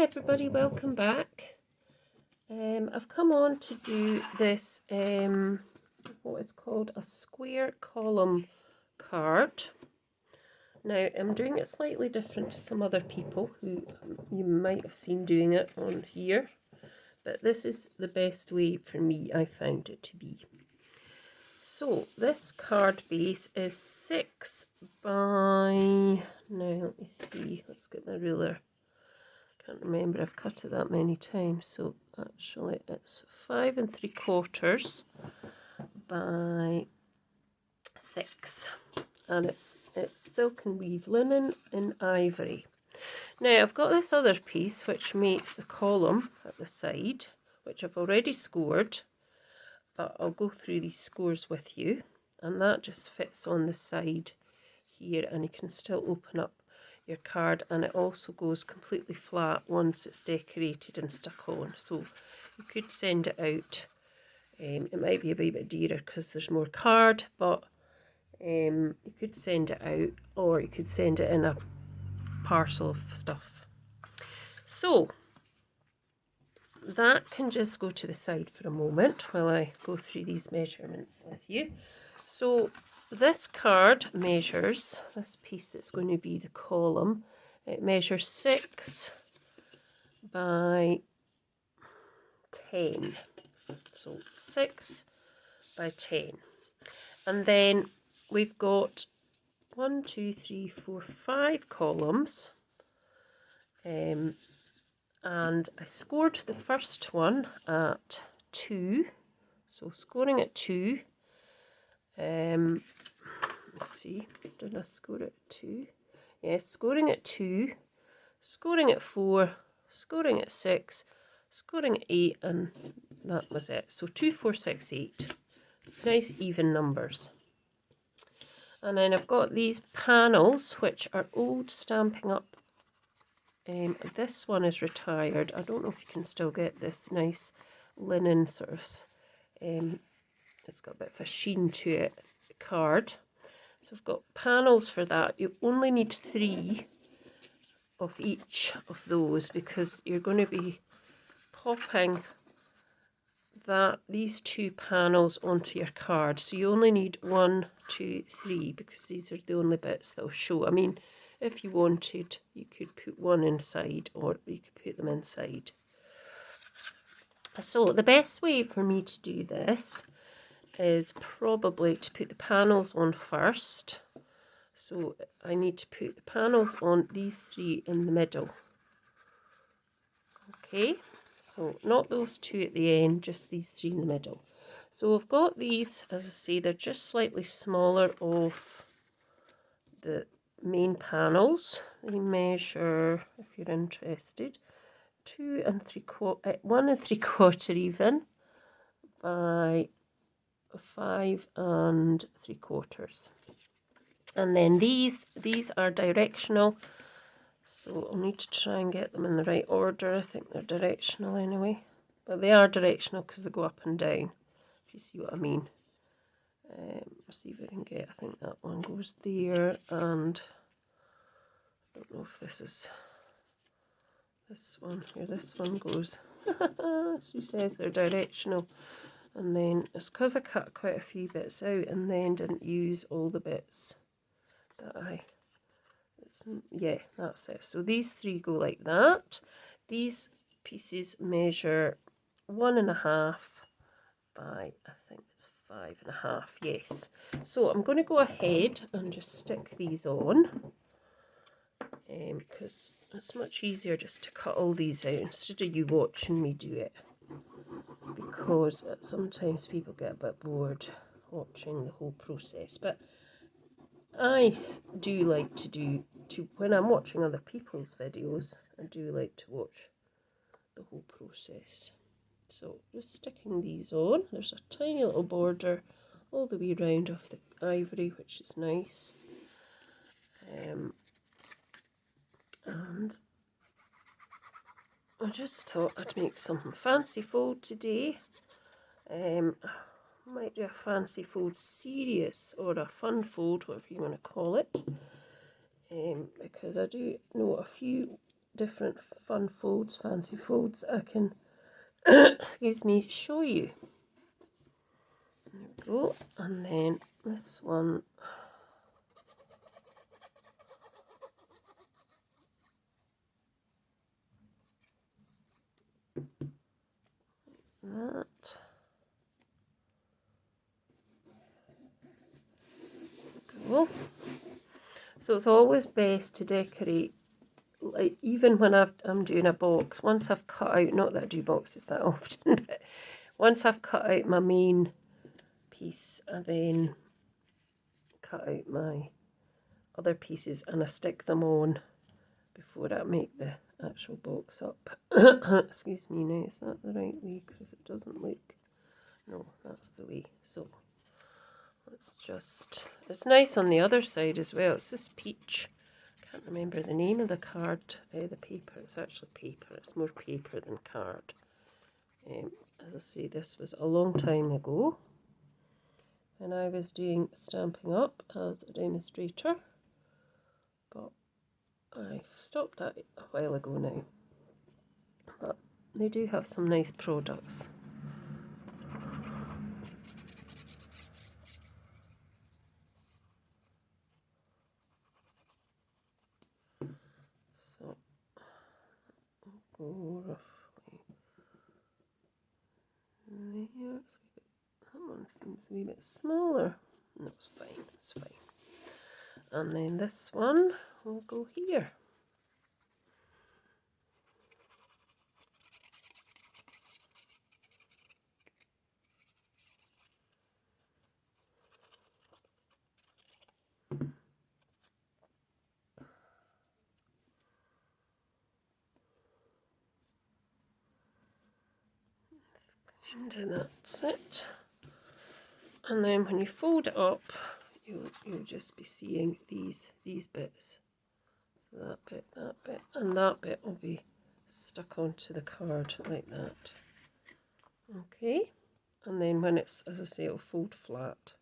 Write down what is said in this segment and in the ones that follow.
everybody, welcome back. I've come on to do this, what is called a square column card. Now I'm doing it slightly different to some other people who you might have seen doing it on here, but this is the best way for me, I found it to be. So this card base is 6 by, now let me see, let's get my ruler. Can't remember, I've cut it that many times, so actually it's 5 3/4 by 6, and it's silk and weave linen in ivory. Now I've got this other piece which makes the column at the side, which I've already scored, but I'll go through these scores with you, and that just fits on the side here, and you can still open up your card, and it also goes completely flat once it's decorated and stuck on. So you could send it out. It might be a wee bit dearer because there's more card, but you could send it out, or you could send it in a parcel of stuff. So that can just go to the side for a moment while I go through these measurements with you. So this card measures, this piece that's going to be the column, it measures 6 by 10. So 6 by 10. And then we've got 1, 2, 3, 4, 5 columns. And I scored the first one at 2. So scoring at 2. Let's see, did I score at 2? Yes, scoring at 2, scoring at 4, scoring at 6, scoring at 8, and that was it. So 2, 4, 6, 8. Nice even numbers. And then I've got these panels, which are old Stampin' Up. This one is retired. I don't know if you can still get this nice linen sort of, it's got a bit of a sheen to it, card. So I've got panels for that. You only need 3 of each of those because you're going to be popping these 2 panels onto your card. So you only need 1, 2, 3 because these are the only bits that will show. I mean, if you wanted, you could put one inside, or you could put them inside. So the best way for me to do this is probably to put the panels on first. So I need to put the panels on these 3 in the middle. Okay, so not those 2 at the end, just these 3 in the middle. So I've got these, as I say, they're just slightly smaller of the main panels. They measure, if you're interested, 1 3/4 even by 5 3/4. And then these are directional, so I'll need to try and get them in the right order. I think they're directional anyway, but they are directional because they go up and down, if you see what I mean. Let's see if I can get, I think that one goes there, and I don't know if this is this one, where this one goes. She says they're directional. And then it's because I cut quite a few bits out and then didn't use all the bits that yeah, that's it. So these 3 go like that. These pieces measure 1.5 by, I think it's 5.5, yes. So I'm going to go ahead and just stick these on, because it's much easier just to cut all these out instead of you watching me do it, because sometimes people get a bit bored watching the whole process. But I do like when I'm watching other people's videos, I do like to watch the whole process. So just sticking these on. There's a tiny little border all the way round of the ivory, which is nice. And I just thought I'd make something fancy fold today. Might do a fancy fold series or a fun fold, whatever you want to call it, because I do know a few different fun folds, fancy folds, I can, excuse me, show you. There we go. And then this one. That. Go. So it's always best to decorate, like even when I'm doing a box, once I've cut out, not that I do boxes that often, but once I've cut out my main piece, I then cut out my other pieces and I stick them on before I make the actual box up. Excuse me, now is that the right way? Because it doesn't look, no, that's the way. So let's just, it's nice on the other side as well. It's this peach. Can't remember the name of the card, the paper. It's actually paper. It's more paper than card. As I say, this was a long time ago when I was doing Stampin' Up as a demonstrator. But I stopped that a while ago now. But they do have some nice products. So I'll go roughly there. That one seems a wee bit smaller. No, it's fine, it's fine. And then this one will go here. And that's it. And then when you fold it up, you'll just be seeing these bits. So that bit, and that bit will be stuck onto the card like that. Okay, and then when it's, as I say, it'll fold flat.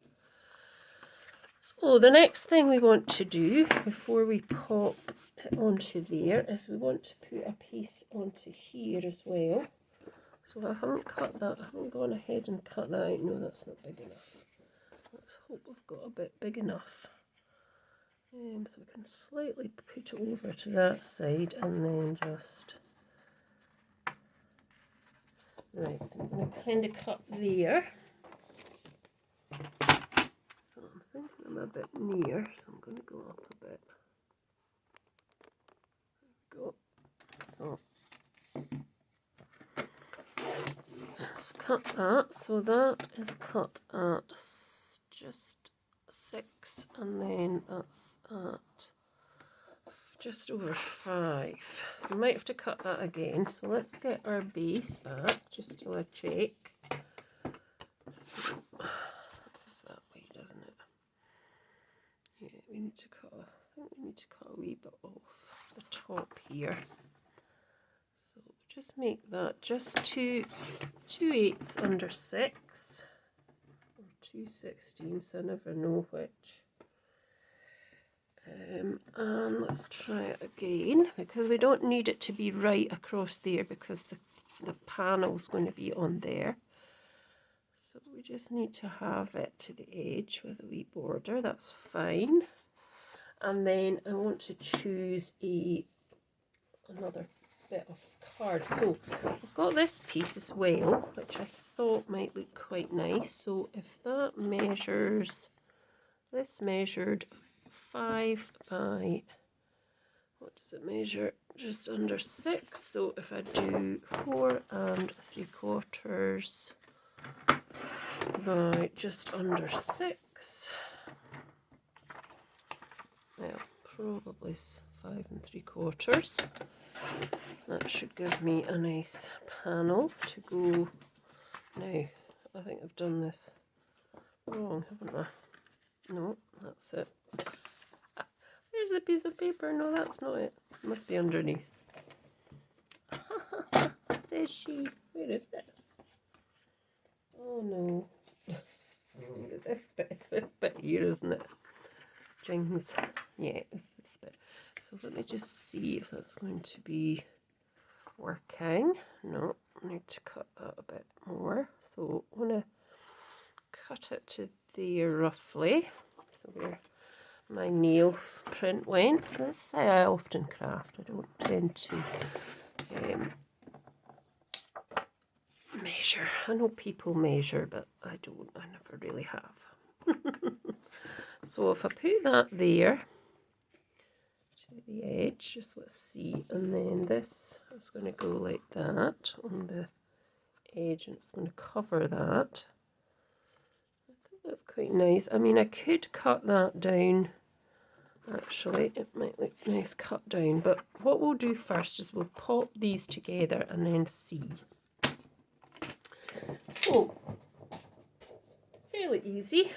So the next thing we want to do before we pop it onto there is we want to put a piece onto here as well. So I haven't cut that, I haven't gone ahead and cut that out. No, that's not big enough. Let's hope we've got a bit big enough. So we can slightly put it over to that side and then just... Right, so I'm going to kind of cut there. So I'm thinking I'm a bit near, so I'm going to go up a bit. There we go. So let's cut that. So that is cut at just 6, and then that's at just over 5. We might have to cut that again. So let's get our base back just till I check. It's that way, doesn't it? Yeah, we need to cut. I think we need to cut a wee bit off the top here. So just make that just 2/8 under 6 or 2/16. I never know which. And let's try it again, because we don't need it to be right across there because the panel's going to be on there. So we just need to have it to the edge with a wee border. That's fine. And then I want to choose another bit of card. So I've got this piece as well, which I thought might look quite nice. So if that measures, this measured 5 by, what does it measure? Just under 6. So if I do 4 3/4 by just under 6, well, probably 5 3/4. That should give me a nice panel to go. Now, I think I've done this wrong, haven't I? No, that's it. There's a piece of paper. No, that's not it. It must be underneath. Says she. Where is it? Oh no. This bit here, isn't it? Jings. Yeah, it's this bit. So let me just see if that's going to be working. No, I need to cut that a bit more. So I'm going to cut it to there roughly. So where my nail print went. So this is how I often craft. I don't tend to measure. I know people measure, but I don't. I never really have. So if I put that there to the edge, just let's see, and then this is going to go like that on the edge, and it's going to cover that. I think that's quite nice. I mean, I could cut that down. Actually, it might look nice cut down, but what we'll do first is we'll pop these together and then see. So, fairly easy.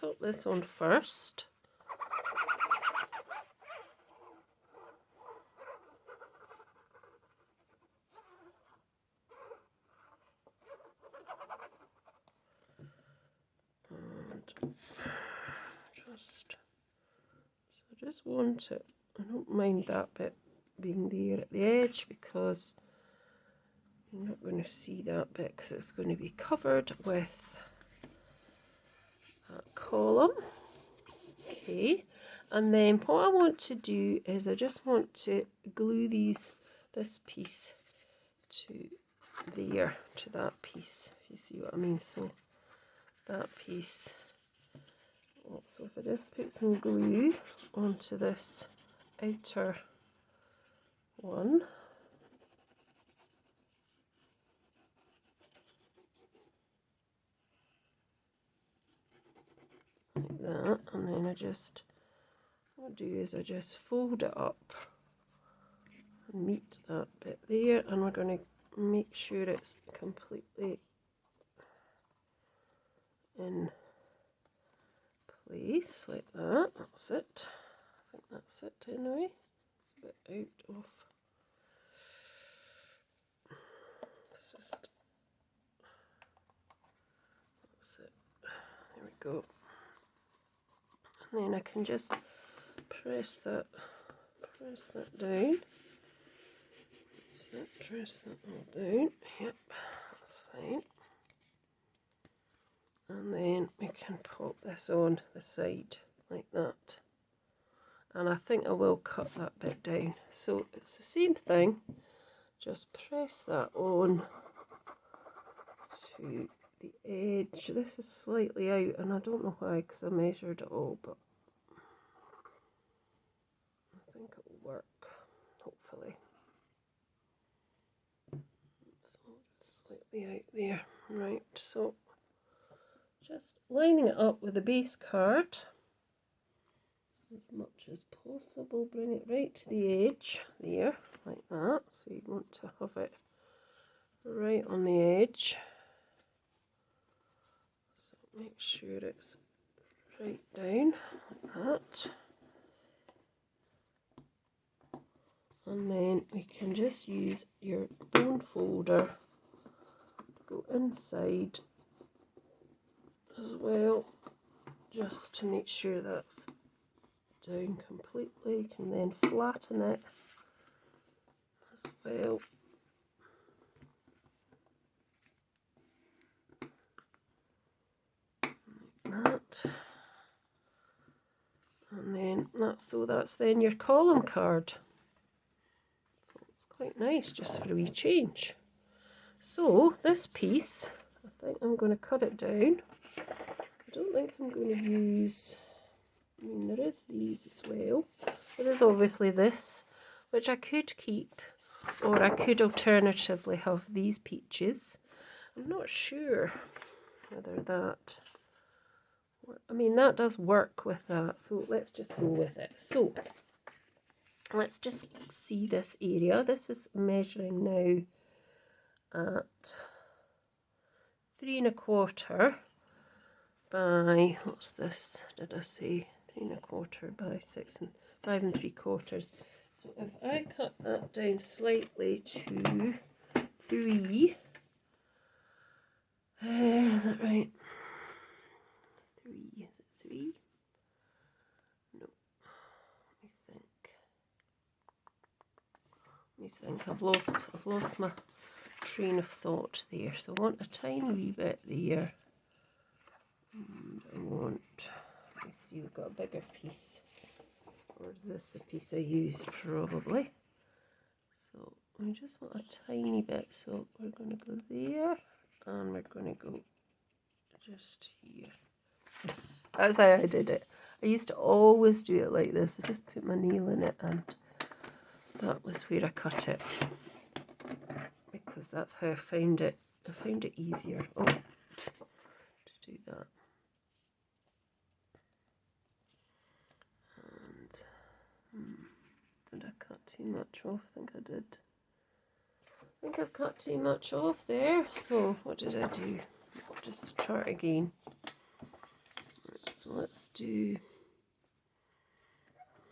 Cut this on first. And just want it. I don't mind that bit being there at the edge because you're not going to see that bit because it's going to be covered with that column. Okay, and then what I want to do is I just want to glue this piece to there, to that piece, if you see what I mean. So that piece. So if I just put some glue onto this outer one, like that, and then what I do is I just fold it up and meet that bit there, and we're going to make sure it's completely in place like that. That's it. I think that's it anyway. It's a bit out of. It's just. That's it. There we go. And then I can just press that down. That's it. Press that all down. Yep, that's fine. And then we can pop this on the side like that. And I think I will cut that bit down. So it's the same thing, just press that on to the edge. This is slightly out, and I don't know why because I measured it all, but I think it will work, hopefully. So just slightly out there. Right, so just lining it up with the base card as much as possible. Bring it right to the edge there, like that. So you want to have it right on the edge. So make sure it's right down like that. And then we can just use your bone folder to go inside as well, just to make sure that's down completely. You can then flatten it as well. Like that. And then that's then your column card. So it's quite nice just for a wee change. So this piece, I think I'm going to cut it down. I don't think I'm going to use, I mean there is these as well. There is obviously this, which I could keep, or I could alternatively have these peaches. I'm not sure whether that, I mean that does work with that, so let's just go with it. So let's just see this area. This is measuring now at 3 1/4 by, what's this, did I say 3 1/4 by 5 3/4. So if I cut that down slightly to 3, is that right? 3, is it 3? think I've lost my train of thought there. So I want a tiny wee bit there. And I want, let me see, we've got a bigger piece. Or is this a piece I used? Probably. So we just want a tiny bit. So we're going to go there, and we're going to go just here. That's how I did it. I used to always do it like this. I just put my nail in it, and that was where I cut it. Because that's how I found it. I found it easier. Oh, to do that. And did I cut too much off? I think I did. I think I've cut too much off there. So what did I do? Let's just try it again. So let's do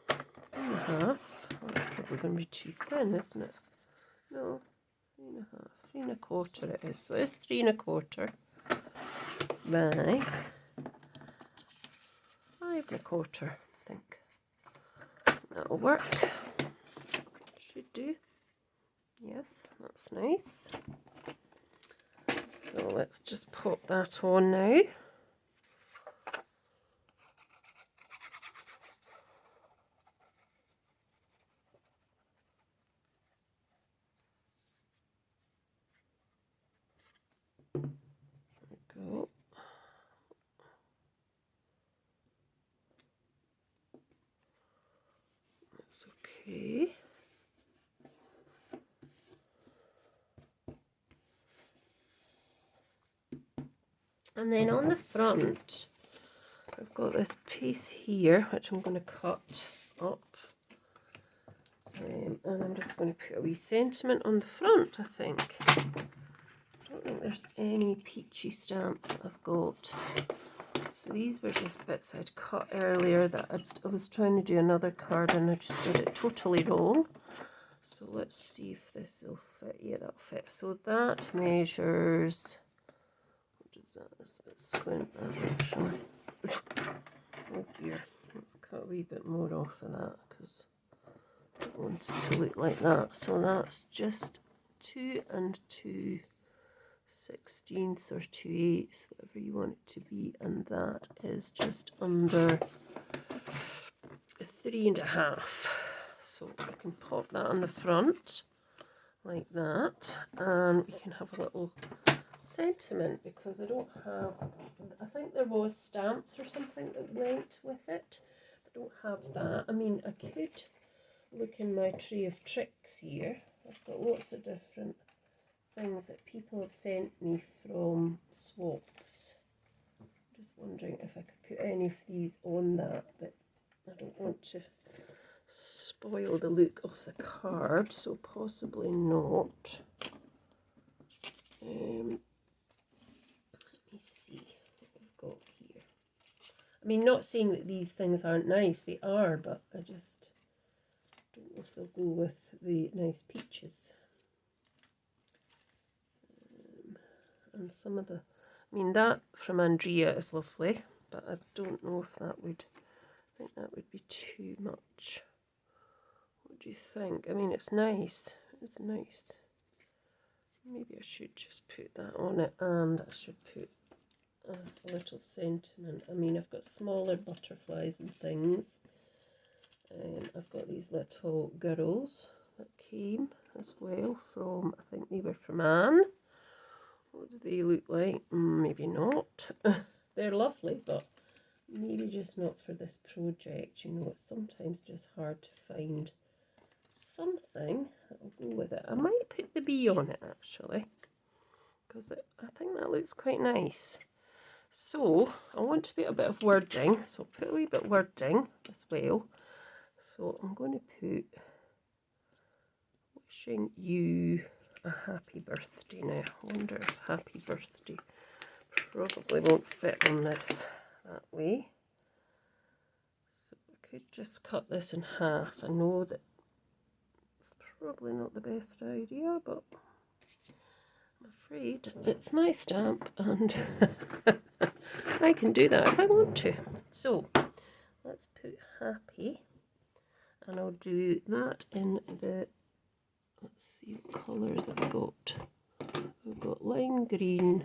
3.5. That's probably going to be too thin, isn't it? No, 3.5, 3.25 it is. So it's 3.25 by 5.25, I think. That'll work. Should do. Yes, that's nice. So let's just pop that on now. Go. That's okay. And then on the front, I've got this piece here, which I'm going to cut up. And I'm just going to put a wee sentiment on the front, I think. I don't think there's any peachy stamps I've got. So these were just bits I'd cut earlier that I was trying to do another card and I just did it totally wrong. So let's see if this will fit. Yeah, that'll fit. So that measures, what is that? Let's squint that actually. Oh dear, let's cut a wee bit more off of that because I don't want it to look like that. So that's just 2 and 2/16 or 2/8, whatever you want it to be, and that is just under 3.5. So I can pop that on the front like that, and we can have a little sentiment because I don't have, I think there was stamps or something that went with it. I don't have that. I mean, I could look in my tray of tricks here. I've got lots of different things that people have sent me from swaps. I'm just wondering if I could put any of these on that, but I don't want to spoil the look of the card, so possibly not. Let me see what we've got here. I mean, not saying that these things aren't nice, they are, but I just don't know if they'll go with the nice peaches. And some of the, I mean, that from Andrea is lovely, but I don't know if that would, I think that would be too much. What do you think? I mean, it's nice. It's nice. Maybe I should just put that on it, and I should put a little sentiment. I mean, I've got smaller butterflies and things. I've got these little girls that came as well from, I think they were from Anne. What do they look like? Maybe not. They're lovely, but maybe just not for this project. You know, it's sometimes just hard to find something that'll go with it. I might put the bee on it actually, because I think that looks quite nice. So I want to put a bit of wording, so I'll put a wee bit of wording as well. So I'm going to put wishing you a happy birthday now. I wonder if happy birthday probably won't fit on this that way. So I could just cut this in half. I know that it's probably not the best idea, but I'm afraid it's my stamp and I can do that if I want to. So let's put happy, and I'll do that in the let's see what colours I've got. I've got lime green,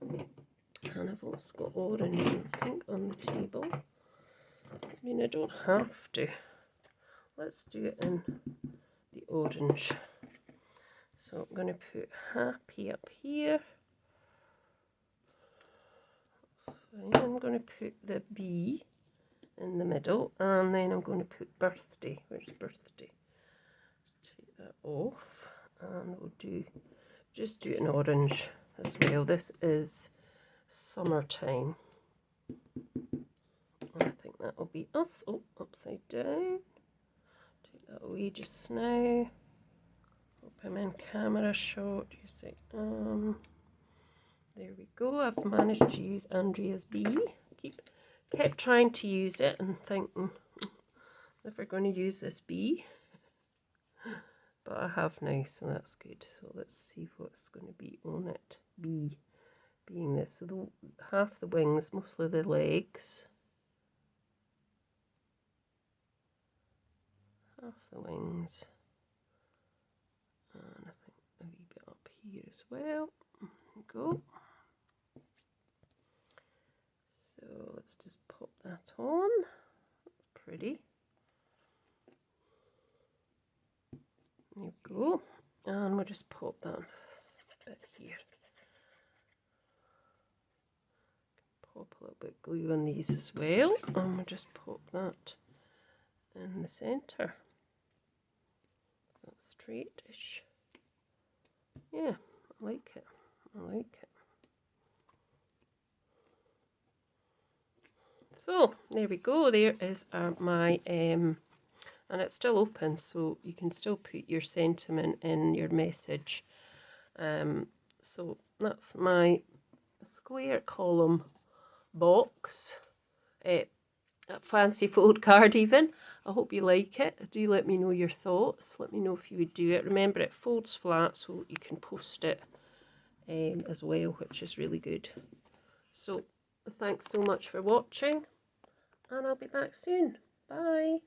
and I've also got orange and pink on the table. I mean, I don't have to. Let's do it in the orange. So I'm going to put happy up here. I'm going to put the bee in the middle, and then I'm going to put birthday. Where's birthday? Take that off, and we'll just do it in orange as well. This is summertime. I think that will be us. Oh, upside down. Take that away just now. Hope I'm in camera shot. You see, there we go. I've managed to use Andrea's bee. Kept trying to use it and thinking, if we're going to use this bee, but I have now, so that's good. So let's see what's going to be on it. Bee being this, so half the wings, mostly the legs, half the wings, and I think a wee bit up here as well. There we go. So let's just pop that on. That's pretty. There we go. And we'll just pop that bit here. Pop a little bit of glue on these as well. And we'll just pop that in the centre. So that's straight-ish. Yeah, I like it. I like it. So there we go. There is my and it's still open, so you can still put your sentiment in your message. So that's my square column box, a fancy fold card even. I hope you like it. Do let me know your thoughts. Let me know if you would do it. Remember, it folds flat, so you can post it as well, which is really good. So thanks so much for watching, and I'll be back soon. Bye.